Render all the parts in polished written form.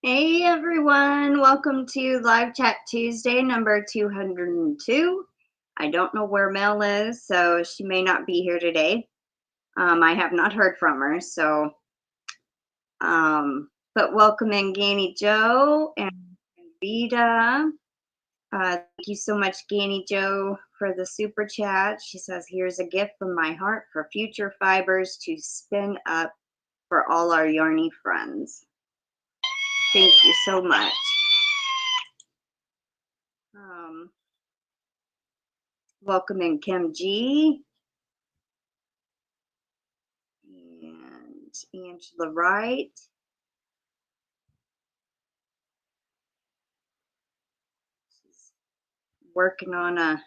Hey everyone, welcome to Live Chat Tuesday number 202. I don't know where Mel is, so she may not be here today. I have not heard from her, so but welcome in GanniJo and Vita. Thank you so much, GanniJo, for the super chat. She says, "Here's a gift from my heart for future fibers to spin up for all our yarny friends." Thank you so much. Welcome in Kim G. And Angela Wright. She's working on a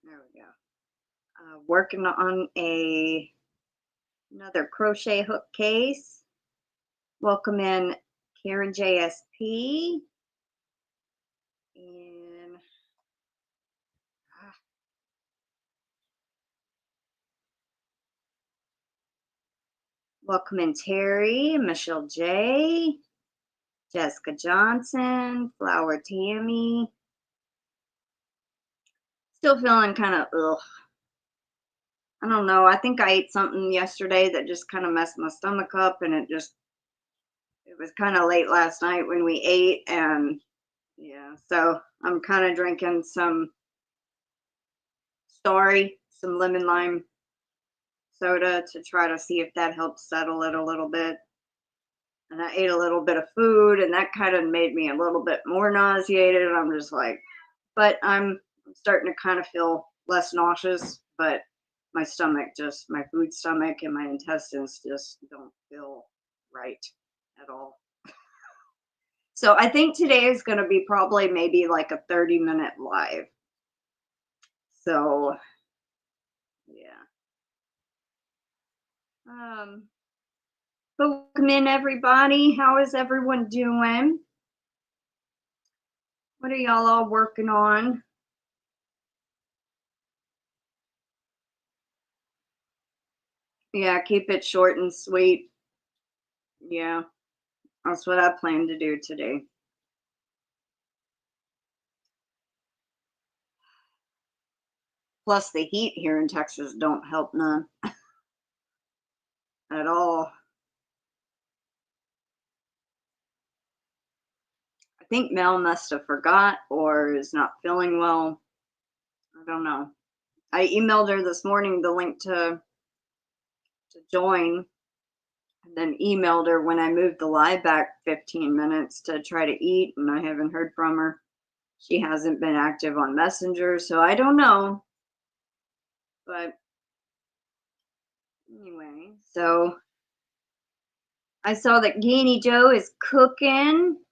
there we go. Working on another crochet hook case. Welcome in Karen JSP. And welcome in Terry, MichelleJ, Jessica Johnson, Flower Tammy. Still feeling kind of ugh. I don't know. I think I ate something yesterday that just kind of messed my stomach up, and it was kind of late last night when we ate, and yeah, so I'm kind of drinking some some lemon lime soda to try to see if that helps settle it a little bit. And I ate a little bit of food, and that kind of made me a little bit more nauseated. I'm just like, but I'm starting to kind of feel less nauseous, but my food stomach and my intestines just don't feel right at all. So I think today is going to be probably maybe like a 30-minute live. So yeah. But welcome in everybody. How is everyone doing? What are y'all all working on? Yeah, keep it short and sweet. Yeah, that's what I plan to do today. Plus the heat here in Texas don't help none at all. I think Mel must have forgot or is not feeling well. I don't know. I emailed her this morning the link to join, and then emailed her when I moved the live back 15 minutes to try to eat, and I haven't heard from her. She hasn't been active on Messenger, so I don't know. But anyway, so I saw that GanniJo is cooking.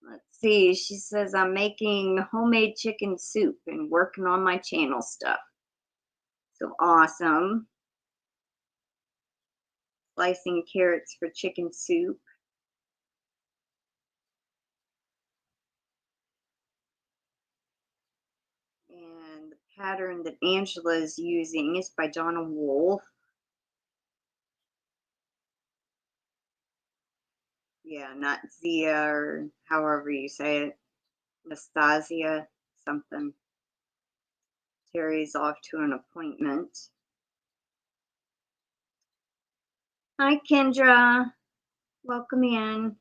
Let's see. She says, "I'm making homemade chicken soup and working on my channel stuff." So awesome. Slicing carrots for chicken soup. And the pattern that Angela is using is by Donna Wolf. Yeah, not Zia or however you say it. Nastasia something. Terry's off to an appointment. Hi, Kendra. Welcome in.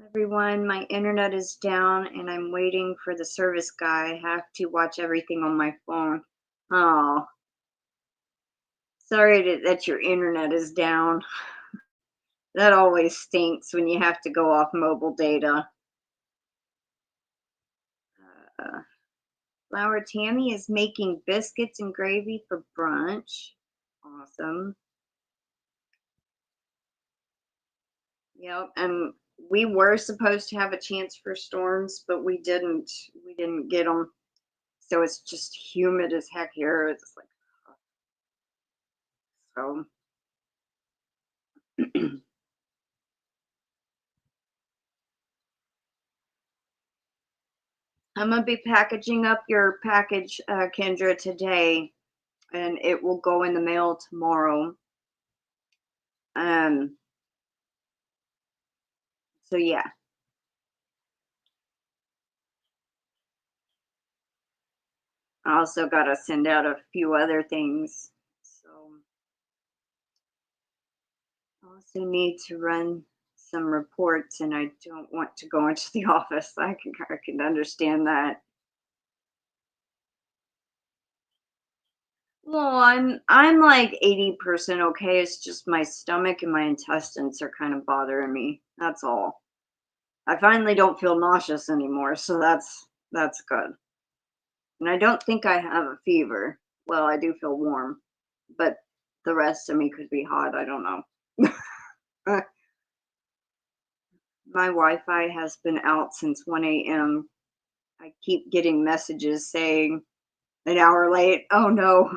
Everyone, my internet is down and I'm waiting for the service guy. I have to watch everything on my phone. Oh, sorry that your internet is down. That always stinks when you have to go off mobile data. Flower Tammy is making biscuits and gravy for brunch. Awesome. Yep, and we were supposed to have a chance for storms, but we didn't. We didn't get them. So it's just humid as heck here. It's like so. I'm gonna be packaging up your package, Kendra, today. and it will go in the mail tomorrow. Um, so yeah. I also got to send out a few other things. So I also need to run some reports, and I don't want to go into the office. I can understand that. Well, I'm like 80% okay. It's just my stomach and my intestines are kind of bothering me. That's all. I finally don't feel nauseous anymore, so that's good. And I don't think I have a fever. Well, I do feel warm, but the rest of me could be hot. I don't know. My Wi-Fi has been out since 1 a.m. I keep getting messages saying an hour late. Oh no.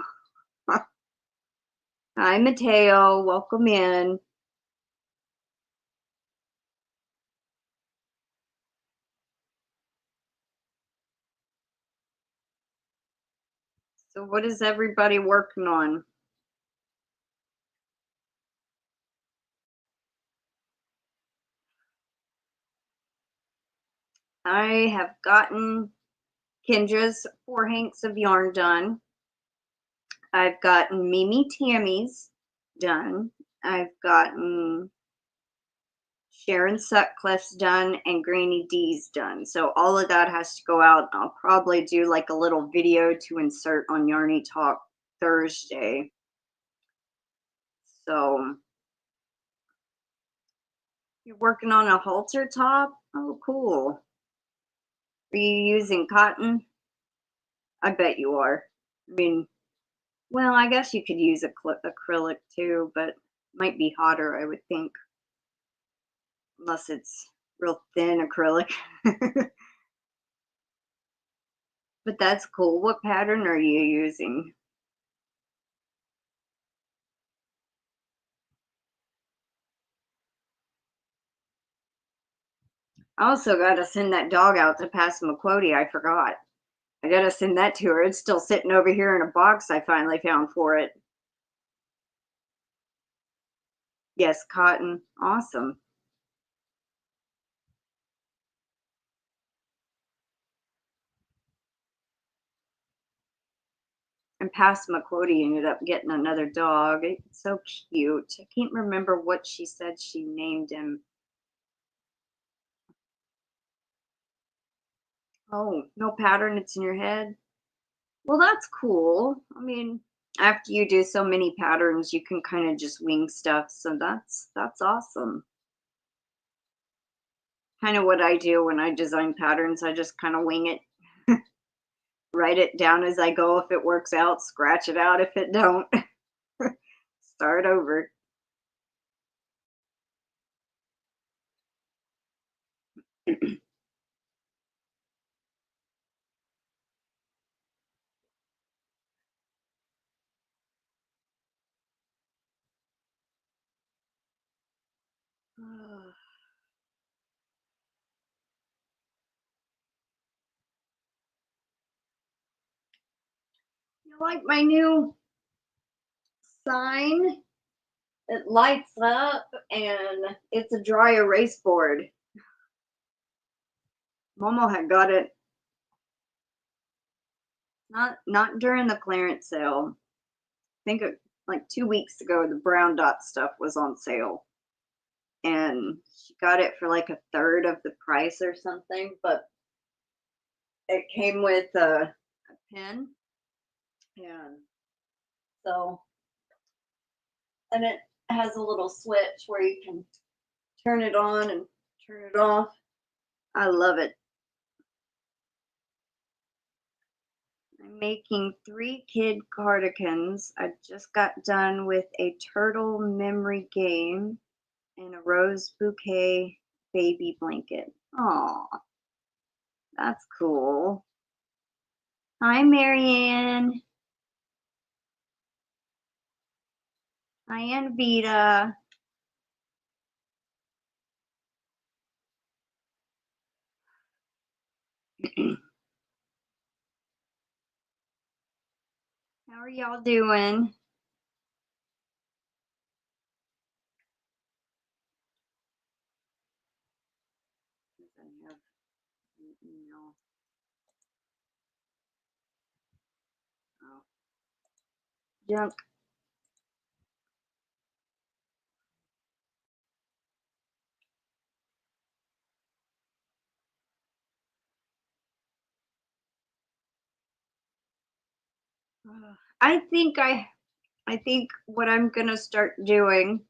Hi, Mateo. Welcome in. So, what is everybody working on? I have gotten Kendra's 4 hanks of yarn done. I've gotten Mimi Tammy's done. I've gotten Sharon Sutcliffe's done and GrannyDee's done. So all of that has to go out. I'll probably do like a little video to insert on Yarny Talk Thursday. So you're working on a halter top? Oh, cool. Are you using cotton? I bet you are. I mean, well, I guess you could use acrylic too, but might be hotter, I would think, unless it's real thin acrylic. But that's cool. What pattern are you using? I also got to send that dog out to Passamaquoddy. I forgot. I got to send that to her. It's still sitting over here in a box I finally found for it. Yes, cotton. Awesome. And Passamaquoddy ended up getting another dog. It's so cute. I can't remember what she said she named him. Oh, no pattern. It's in your head. Well, that's cool. I mean, after you do so many patterns, you can kind of just wing stuff. So that's awesome. Kind of what I do when I design patterns. I just kind of wing it. Write it down as I go. If it works out, scratch it out. If it don't, start over. You like my new sign? It lights up and it's a dry erase board. Momo had got it not during the clearance sale. I think like 2 weeks ago, the brown dot stuff was on sale, and she got it for like a third of the price or something. But it came with a pin, and so and it has a little switch where you can turn it on and turn it off. I love it. I'm making 3 kid cardigans. I just got done with a turtle memory game and a rose bouquet baby blanket. Aw, that's cool. Hi, Marianne. Hi, Anvita. How are y'all doing? I have an email. Oh, junk. I think what I'm gonna start doing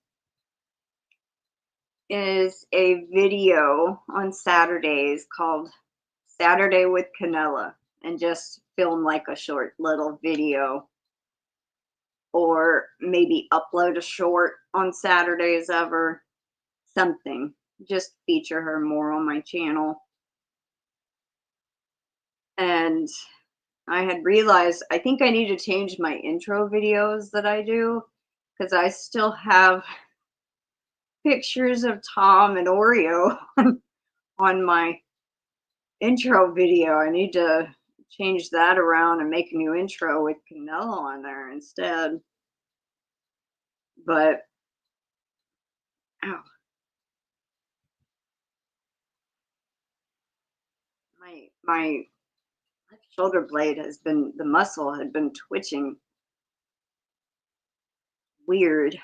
is a video on Saturdays called Saturday with Canella, and just film like a short little video, or maybe upload a short on Saturdays ever, something. Just feature her more on my channel. And I had realized I think I need to change my intro videos that I do, because I still have pictures of Tom and Oreo on my intro video. I need to change that around and make a new intro with Canella on there instead. But ow, my left shoulder blade has been, the muscle had been twitching weird.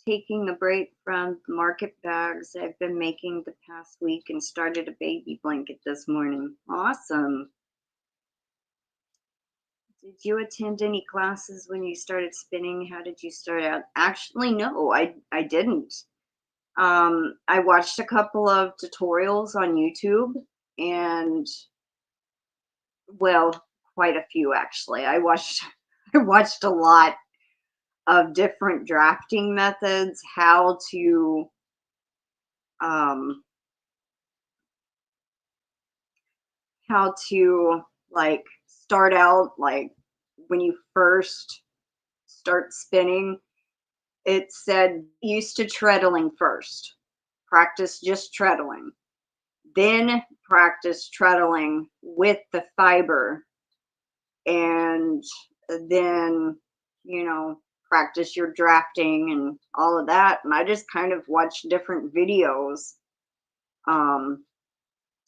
Taking a break from the market bags I've been making the past week, and started a baby blanket this morning. Awesome. Did you attend any classes when you started spinning? How did you start out? Actually, no, I didn't. I watched a couple of tutorials on YouTube, and well, quite a few actually. I watched a lot of different drafting methods, um how to like start out, like when you first start spinning. It said used to treadling first. Practice just treadling. Then practice treadling with the fiber, and then, you know, practice your drafting and all of that. And I just kind of watched different videos um,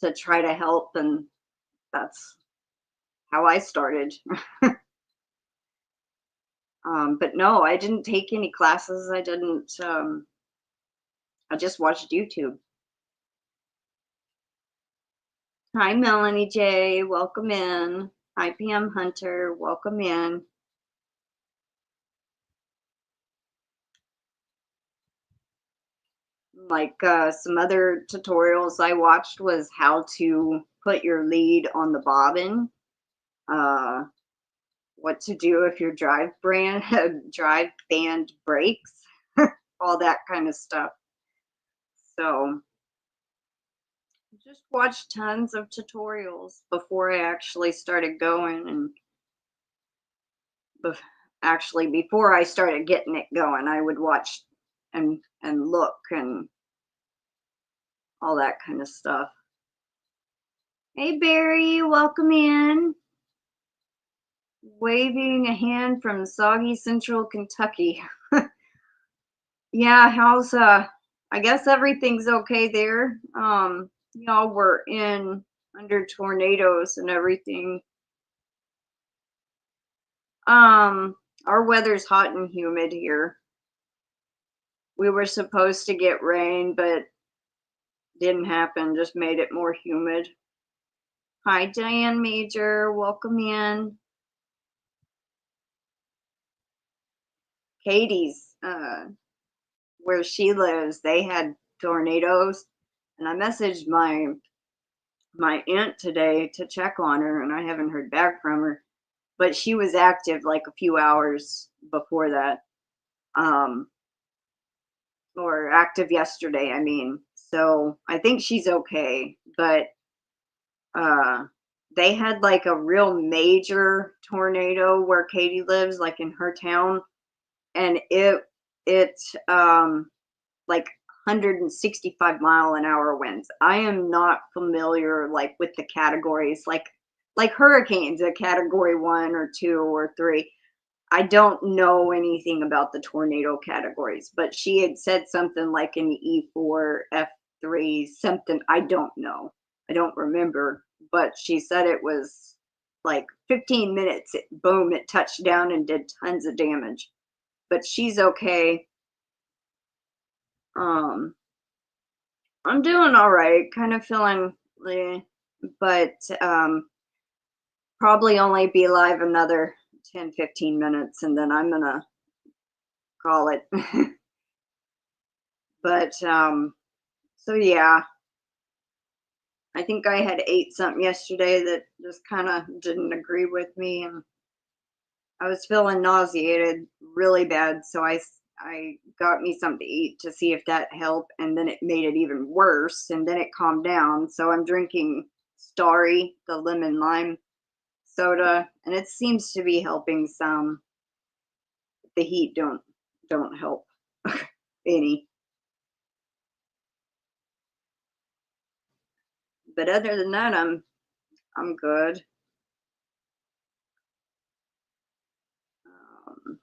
to try to help, and that's how I started. But no, I didn't take any classes. I didn't. I just watched YouTube. Hi, Melanie J. Welcome in. Hi, Pam Hunter. Welcome in. Like some other tutorials I watched was how to put your lead on the bobbin, uh, what to do if your drive band breaks, all that kind of stuff. So just watched tons of tutorials before I actually started going, and actually before I started getting it going, I would watch and look and all that kind of stuff. Hey Barry, welcome in. Waving a hand from soggy central Kentucky. Yeah, how's I guess everything's okay there. Y'all were in under tornadoes and everything. Our weather's hot and humid here. We were supposed to get rain, but didn't happen, just made it more humid. Hi, Diane Major, welcome in. Katie's, where she lives, they had tornadoes, and I messaged my aunt today to check on her, and I haven't heard back from her, but she was active like a few hours before that, or active yesterday, I mean. So I think she's okay, but they had like a real major tornado where Katie lives, like in her town, and it like 165-mile-an-hour winds. I am not familiar like with the categories. Like like hurricanes, a category 1 or 2 or 3. I don't know anything about the tornado categories, but she had said something like an E4, F3, something. I don't know. I don't remember, but she said it was like 15 minutes. Boom, it touched down and did tons of damage. But she's okay. Um, I'm doing all right. Kind of feeling, but probably only be live another 10-15 minutes, and then I'm gonna call it. But so yeah, I think I had ate something yesterday that just kind of didn't agree with me, and I was feeling nauseated really bad. So I got me something to eat to see if that helped, and then it made it even worse, and then it calmed down. So I'm drinking Starry, the lemon lime soda, and it seems to be helping some. The heat don't help any. But other than that, I'm good. Um,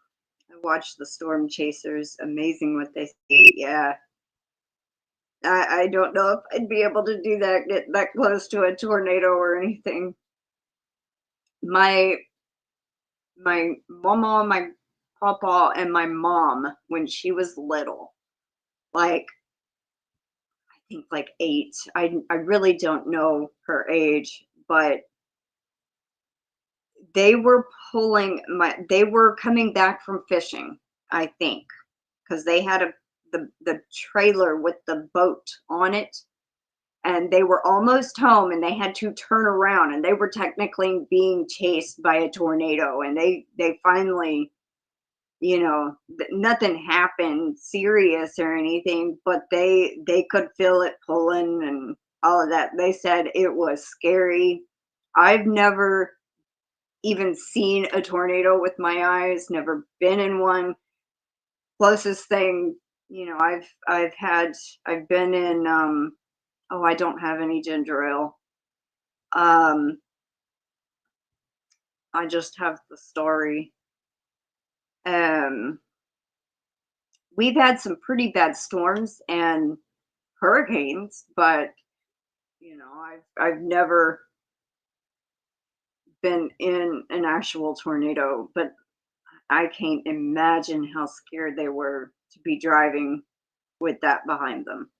I watched the Storm Chasers. Amazing what they see. Yeah. I don't know if I'd be able to do that, get that close to a tornado or anything. My mama, my papa, and my mom, when she was little, like I think like 8. I really don't know her age, but they were coming back from fishing, I think, because they had the trailer with the boat on it, and they were almost home, and they had to turn around, and they were technically being chased by a tornado, and they finally, nothing happened serious or anything, but they could feel it pulling and all of that. They said it was scary. I've never even seen a tornado with my eyes, never been in one. Closest thing, I've been in oh, I don't have any ginger ale. Um I just have the story. Um we've had some pretty bad storms and hurricanes, but I've never been in an actual tornado, but I can't imagine how scared they were to be driving with that behind them.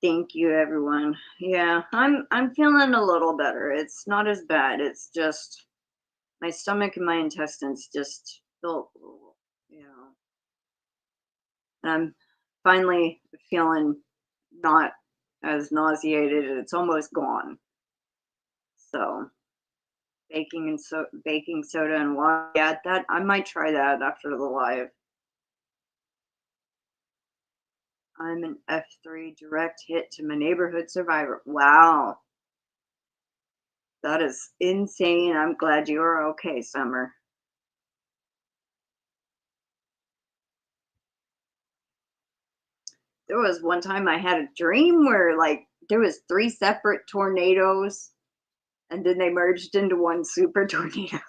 Thank you, everyone. Yeah, I'm feeling a little better. It's not as bad. It's just my stomach and my intestines just feel, you know, and I'm finally feeling not as nauseated. It's almost gone. So baking soda and water. Yeah, that I might try that after the live. I'm an F3 direct hit to my neighborhood survivor. Wow, that is insane. I'm glad you are okay, Summer. There was one time I had a dream where like there was 3 separate tornadoes and then they merged into one super tornado.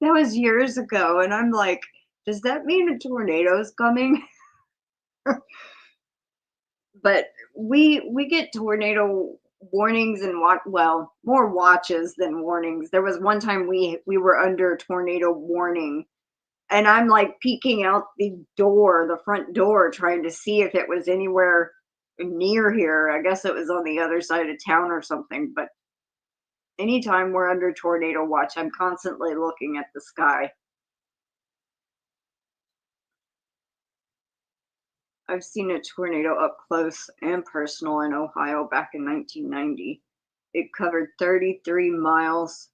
That was years ago, and I'm like, does that mean a tornado's coming? But we get tornado warnings and more watches than warnings. There was one time we were under tornado warning, and I'm like peeking out the front door, trying to see if it was anywhere near here. I guess it was on the other side of town or something. But anytime we're under tornado watch, I'm constantly looking at the sky. I've seen a tornado up close and personal in Ohio back in 1990. It covered 33 miles,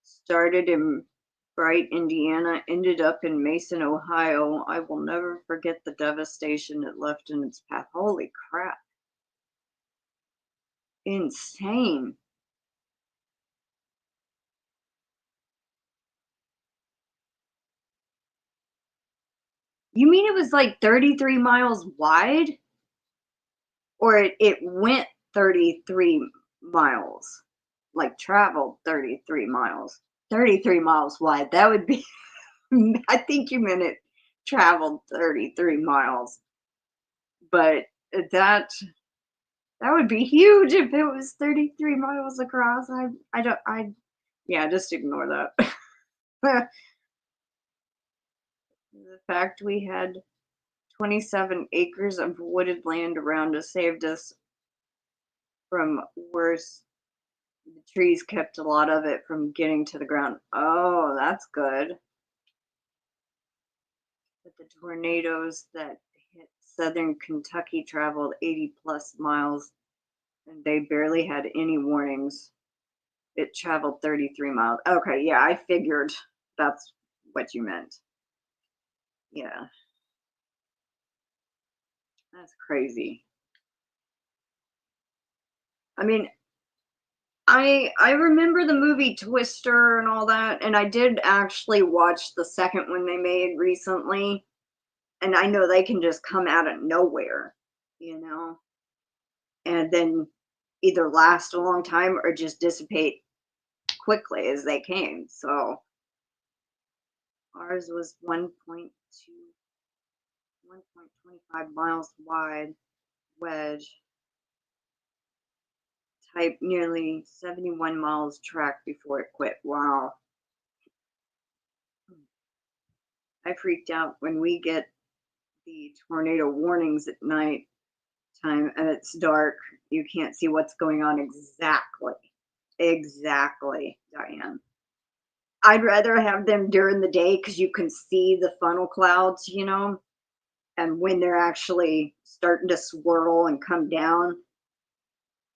started in Bright, Indiana, ended up in Mason, Ohio. I will never forget the devastation it left in its path. Holy crap. Insane. You mean it was like 33 miles wide? or it went 33 miles, like traveled 33 miles. 33 miles wide. That would be, I think you meant it traveled 33 miles. But that would be huge if it was 33 miles across. Yeah, just ignore that. The fact we had 27 acres of wooded land around us saved us from worse. The trees kept a lot of it from getting to the ground. Oh, that's good. But the tornadoes that hit southern Kentucky traveled 80 plus miles and they barely had any warnings. It traveled 33 miles. Okay, yeah, I figured that's what you meant. Yeah, that's crazy. I mean, I remember the movie Twister and all that, and I did actually watch the second one they made recently, and I know they can just come out of nowhere, you know, and then either last a long time or just dissipate quickly as they came. So ours was 1.25 miles wide wedge, type nearly 71 miles track before it quit. Wow. I freaked out when we get the tornado warnings at night time and it's dark. You can't see what's going on exactly. Exactly, Diane. I'd rather have them during the day because you can see the funnel clouds, you know, and when they're actually starting to swirl and come down.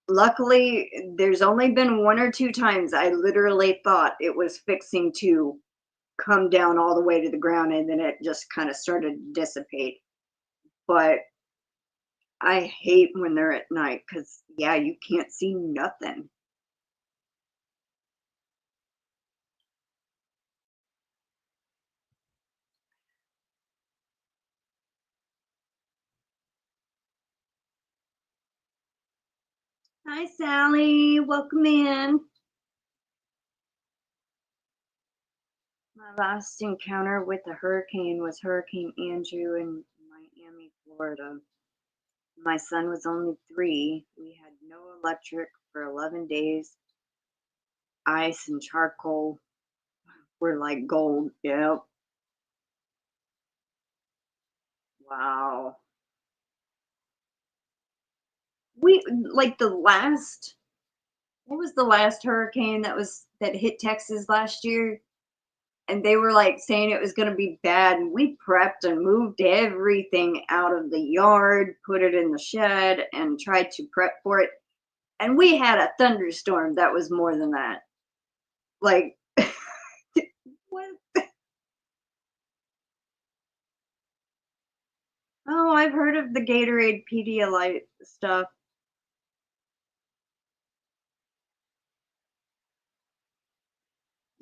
Luckily, there's only been one or two times I literally thought it was fixing to come down all the way to the ground and then it just kind of started to dissipate. But I hate when they're at night because, yeah, you can't see nothing. Hi, Sally. Welcome in. My last encounter with a hurricane was Hurricane Andrew in Miami, Florida. My son was only 3. We had no electric for 11 days. Ice and charcoal were like gold. Yep. Wow. We like the last, what was the last hurricane that hit Texas last year? And they were like saying it was going to be bad. And we prepped and moved everything out of the yard, put it in the shed, and tried to prep for it. And we had a thunderstorm that was more than that. Like, what? Oh, I've heard of the Gatorade Pedialyte stuff.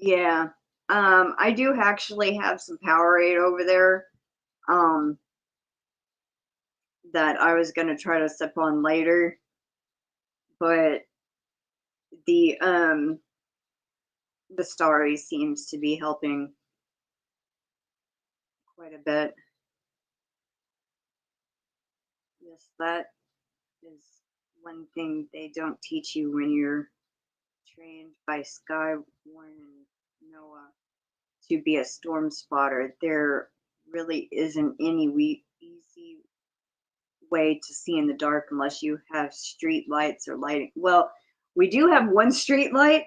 Yeah. I do actually have some Powerade over there. Um, that I was gonna try to sip on later, but the um the Starry seems to be helping quite a bit. Yes, that is one thing they don't teach you when you're trained by Skywarn and Noah to be a storm spotter. There really isn't any easy way to see in the dark unless you have street lights or lighting. Well, we do have one street light,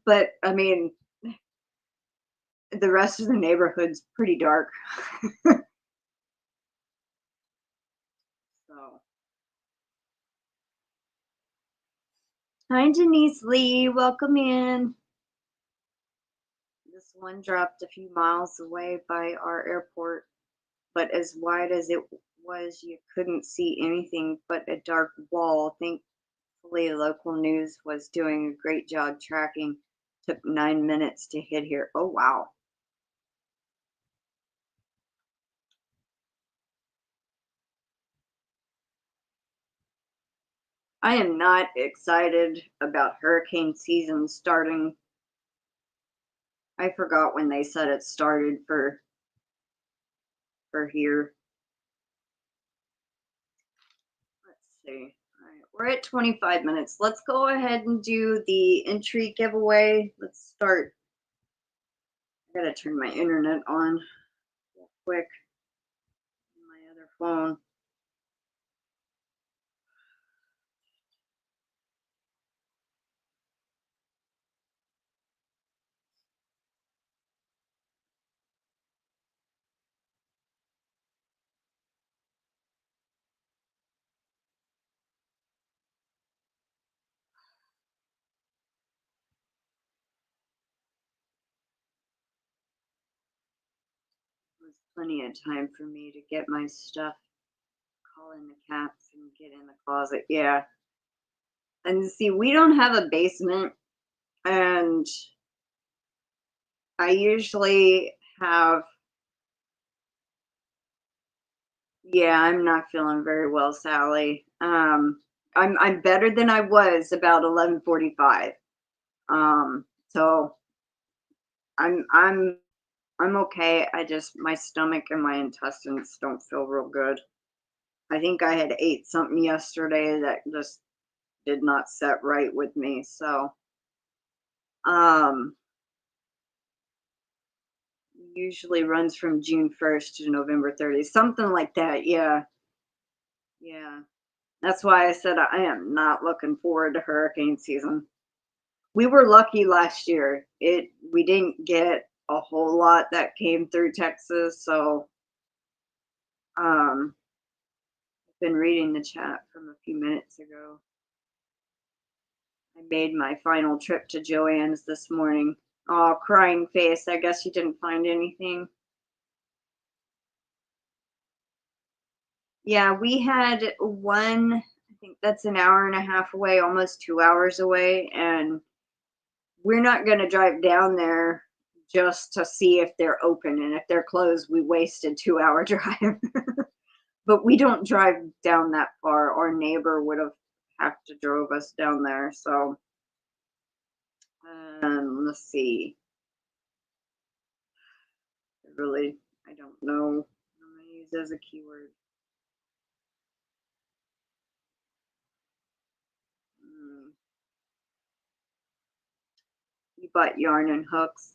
but I mean, the rest of the neighborhood's pretty dark. So, hi, Denise Lee. Welcome in. This one dropped a few miles away by our airport, but as wide as it was, you couldn't see anything but a dark wall. Thankfully, local news was doing a great job tracking. Took 9 minutes to hit here. Oh, wow. I am not excited about hurricane season starting. I forgot when they said it started for here. Let's see. All right, we're at 25 minutes. Let's go ahead and do the entry giveaway. Let's start. I gotta turn my internet on real quick on my other phone. There's plenty of time for me to get my stuff, call in the cats, and get in the closet. Yeah. And see, we don't have a basement, and I usually have. Yeah, I'm not feeling very well, Sally. I'm better than I was about 11:45. So I'm okay. I just my stomach and my intestines don't feel real good. I think I had ate something yesterday that just did not set right with me. So um usually runs from June 1st to November 30th, something like that. Yeah. Yeah. That's why I said I am not looking forward to hurricane season. We were lucky last year. We didn't get a whole lot that came through Texas, so I've been reading the chat from a few minutes ago. I made my final trip to Joann's this morning. Oh, crying face. I guess you didn't find anything. Yeah, we had one, I think that's an hour and a half away, almost 2 hours away, and we're not going to drive down there just to see if they're open. And if they're closed, we wasted 2 hour drive. But we don't drive down that far. Our neighbor would have to drove us down there. So let's see. I don't know. I'm going to use as a keyword. You bought yarn and hooks.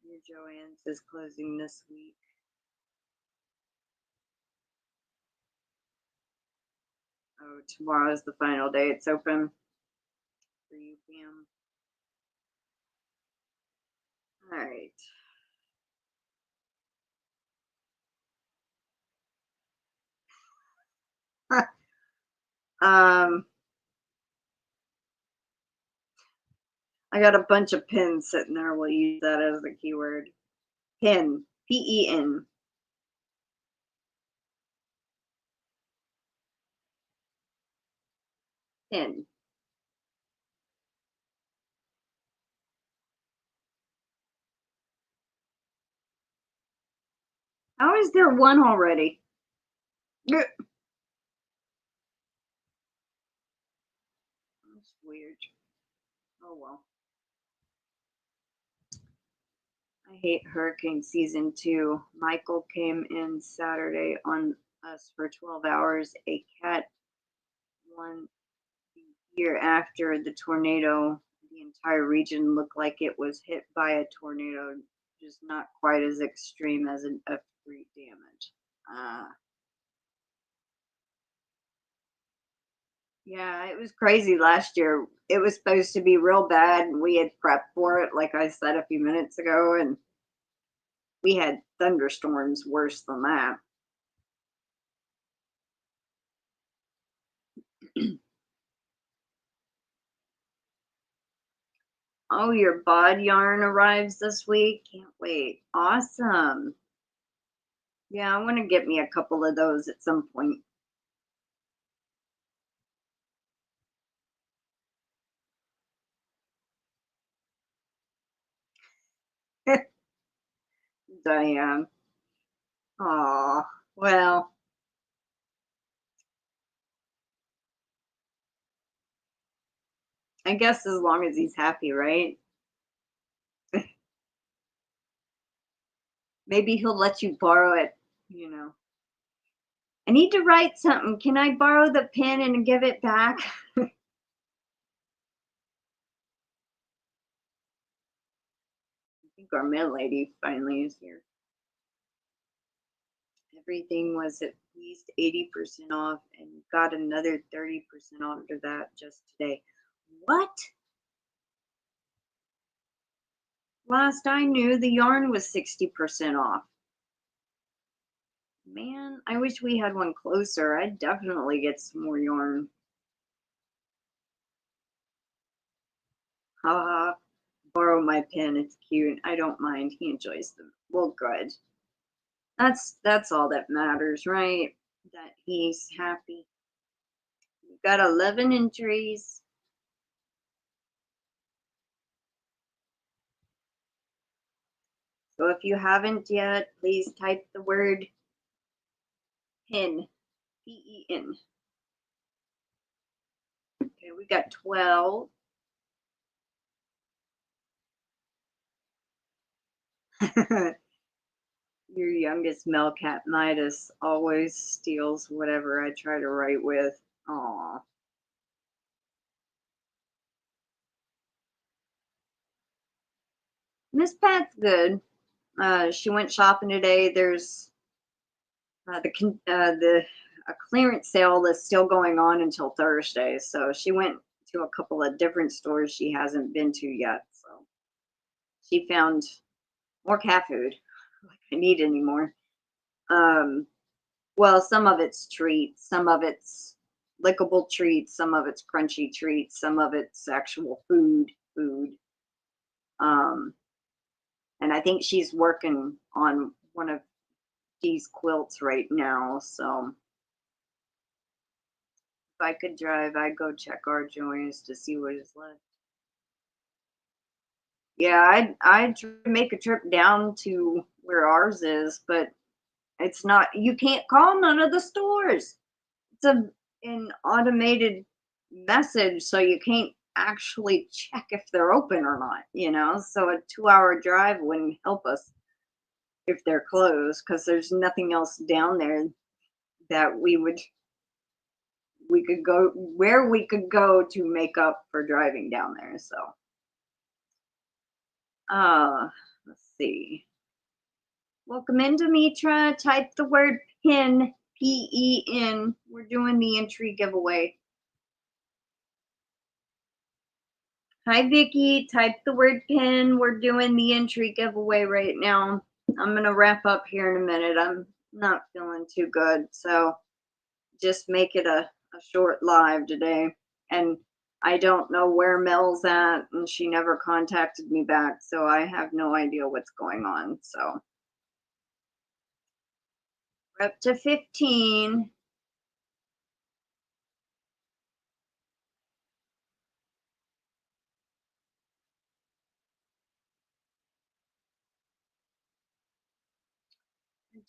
Your Joann's is closing this week. Oh, tomorrow is the final day it's open for you, Pam. All right. I got a bunch of pins sitting there. We'll use that as the keyword. Pin. P-E-N. Pin. How is there one already? That's weird. Oh well. I hate hurricane season too. Michael came in Saturday on us for 12 hours. A cat one year after the tornado, the entire region looked like it was hit by a tornado, just not quite as extreme as an F3 damage. Yeah, it was crazy last year. It was supposed to be real bad, and we had prepped for it, like I said a few minutes ago, and we had thunderstorms worse than that. Oh, your bod yarn arrives this week. Can't wait. Awesome. Yeah, I want to get me a couple of those at some point. Diane. Oh, well, I guess as long as he's happy, right? Maybe he'll let you borrow it, you know. I need to write something. Can I borrow the pen and give it back? I think our mail lady finally is here. Everything was at least 80% off and got another 30% off after that just today. What? Last I knew, the yarn was 60% off. Man, I wish we had one closer. I'd definitely get some more yarn. Haha, borrow my pen. It's cute. I don't mind. He enjoys them. Well, good. That's all that matters, right? That he's happy. We've got 11 entries. So if you haven't yet, please type the word pen, P-E-N. Okay, we got 12. Your youngest Melcat Midas always steals whatever I try to write with. Aw. Miss Pat's good. She went shopping today. There's a clearance sale that's still going on until Thursday. So she went to a couple of different stores she hasn't been to yet. So she found more cat food. Like I need anymore. Well, some of it's treats, some of it's lickable treats, some of it's crunchy treats, some of it's actual food. Um, and I think she's working on one of these quilts right now. So if I could drive, I'd go check Ardoin to see what is left. Yeah, I'd make a trip down to where ours is, but it's not. You can't call none of the stores. It's an automated message, so you can't actually check if they're open or not. You know, so a 2-hour drive wouldn't help us if they're closed because there's nothing else down there that we could go where we could go to make up for driving down there. So let's see. Welcome in, Demetra. Type the word pin, P-E-N. We're doing the entry giveaway. Hi, Vicky. Type the word pin. We're doing the entry giveaway right now. I'm going to wrap up here in a minute. I'm not feeling too good, so just make it a short live today. And I don't know where Mel's at, and she never contacted me back, so I have no idea what's going on. So we're up to 15.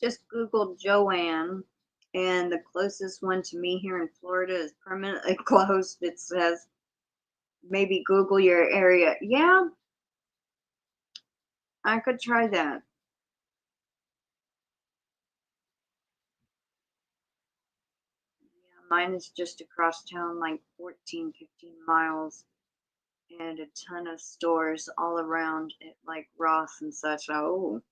Just Googled Joanne, and the closest one to me here in Florida is permanently closed. It says maybe Google your area. Yeah, I could try that. Yeah, mine is just across town, like 14, 15 miles, and a ton of stores all around it, like Ross and such. Oh,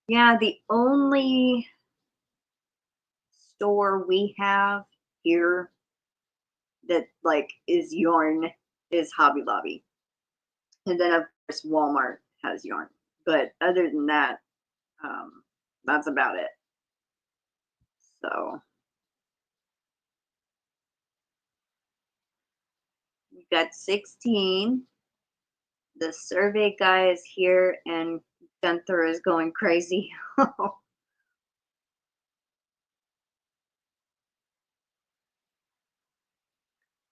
yeah, the only store we have here that like is yarn is Hobby Lobby. And then of course Walmart has yarn. But other than that, that's about it. So we got 16. The survey guy is here and Gunther is going crazy.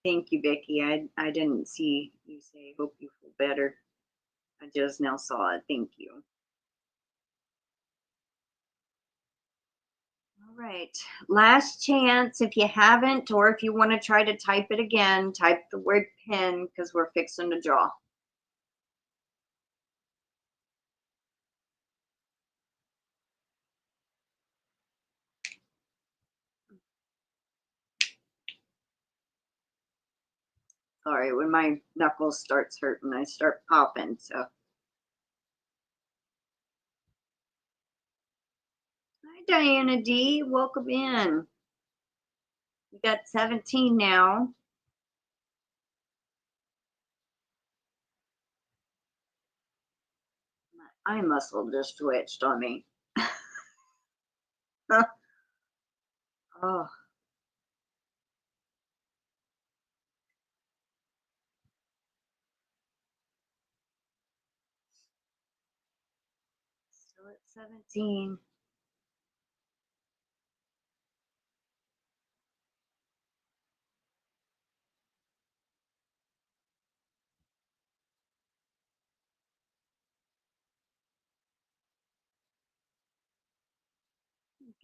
Thank you, Vicky. I didn't see you say hope you feel better. I just now saw it. Thank you. All right, last chance. If you haven't, or if you want to try to type it again, type the word pin because we're fixing to draw. Sorry, when my knuckles starts hurting, I start popping. So, hi, Diana D. Welcome in. We got 17 now. My eye muscle just twitched on me. Oh, still at 17.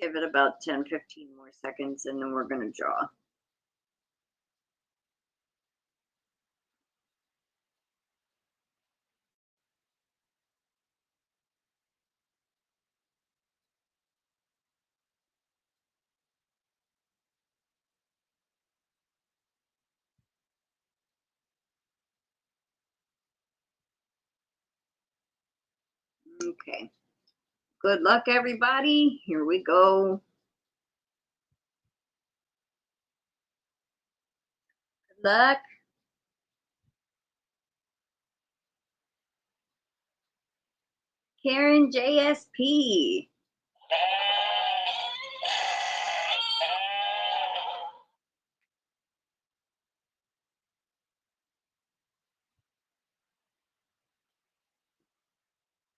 Give it about 10, 15 more seconds, and then we're going to draw. Okay. Good luck, everybody. Here we go. Good luck. Karen JSP.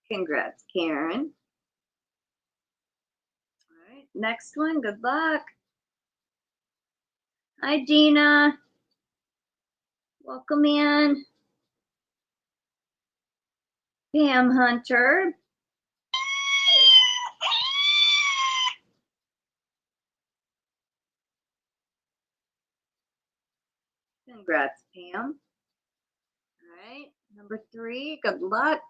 Congrats, Karen. All right, next one. Good luck. Hi, Gina. Welcome in. Pam Hunter. Congrats, Pam. All right, number 3. Good luck.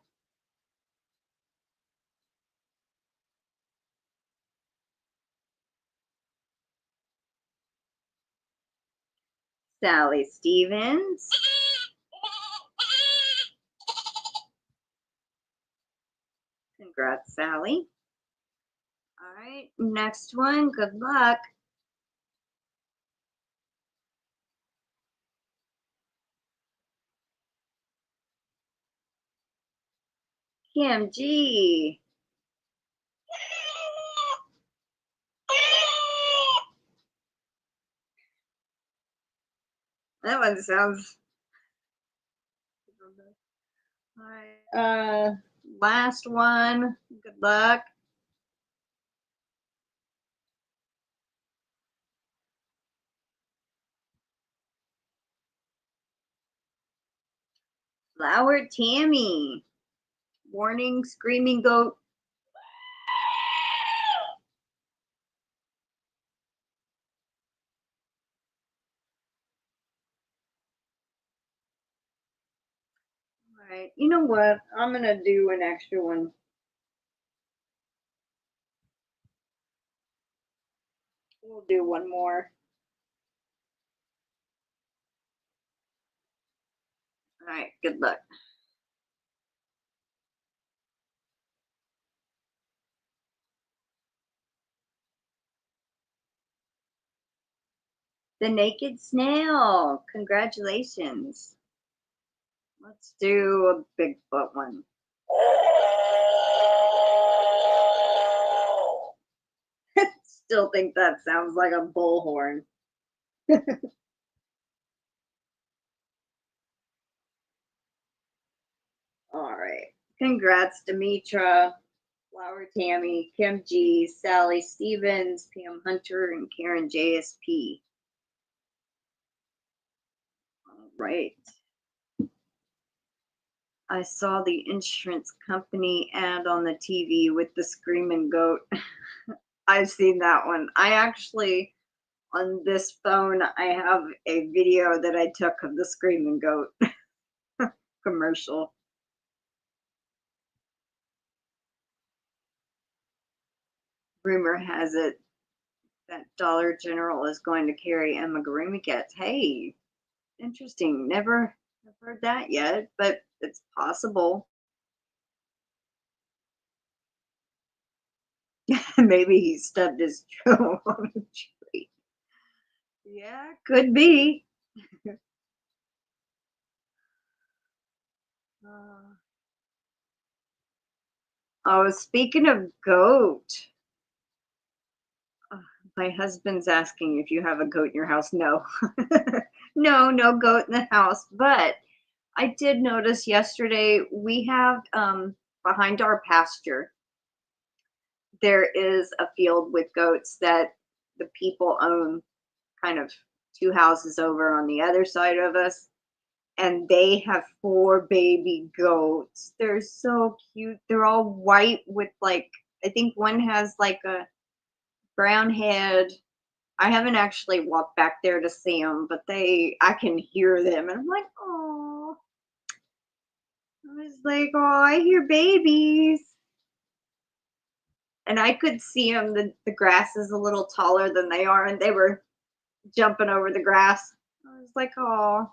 Sally Stevens. Congrats, Sally. All right, next one. Good luck. Kim G. That one sounds. All right. Last one. Good luck. Flower Tammy. Warning, screaming goat. All right. You know what? I'm going to do an extra one. We'll do one more. All right. Good luck. The Naked Snail. Congratulations. Let's do a Bigfoot one. Still think that sounds like a bullhorn. All right. Congrats, Demetra, Flower Tammy, Kim G, Sally Stevens, Pam Hunter, and Karen JSP. All right. I saw the insurance company ad on the TV with the screaming goat. I've seen that one. I actually, on this phone, I have a video that I took of the Screaming Goat commercial. Rumor has it that Dollar General is going to carry amigurumi kits. Hey, interesting. Never have heard that yet, but it's possible. Maybe he stubbed his toe on a tree. Yeah, could be. Uh, oh, speaking of goat, uh, my husband's asking if you have a goat in your house. No, no, no goat in the house. But I did notice yesterday we have behind our pasture, there is a field with goats that the people own kind of two houses over on the other side of us. And they have four baby goats. They're so cute. They're all white with like, I think one has like a brown head. I haven't actually walked back there to see them, but I can hear them. And I'm like, oh, I was like, oh, I hear babies. And I could see them. The grass is a little taller than they are, and they were jumping over the grass. I was like, oh.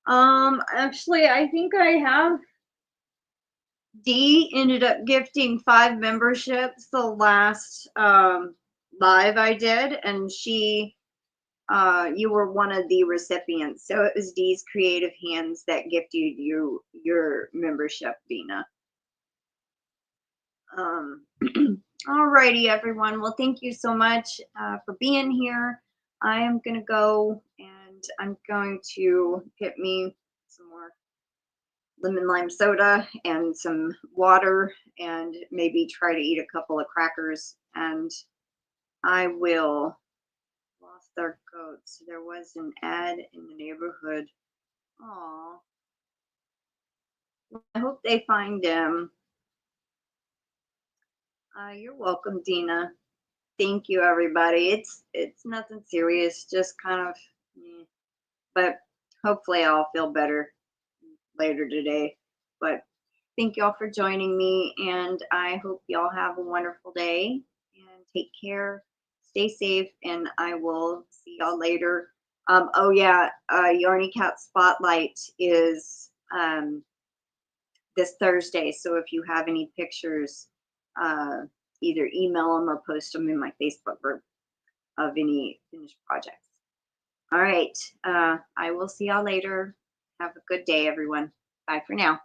Actually, I think I have. Dee ended up gifting 5 memberships the last live I did, and you were one of the recipients. So it was Dee's Creative Hands that gifted you your membership, Vina. Um, Alrighty, everyone. Well, thank you so much for being here. I am going to go and I'm going to get me some more lemon lime soda and some water and maybe try to eat a couple of crackers. And I will lost our goats. There was an ad in the neighborhood. Aw. I hope they find him. You're welcome, Dina. Thank you, everybody. It's nothing serious, just kind of, but hopefully I'll feel better later today. But thank y'all for joining me, and I hope y'all have a wonderful day and take care. Stay safe, and I will see y'all later. Oh yeah, Yarny Cat Spotlight is this Thursday. So if you have any pictures, either email them or post them in my Facebook group of any finished projects. All right. I will see y'all later. Have a good day, everyone. Bye for now.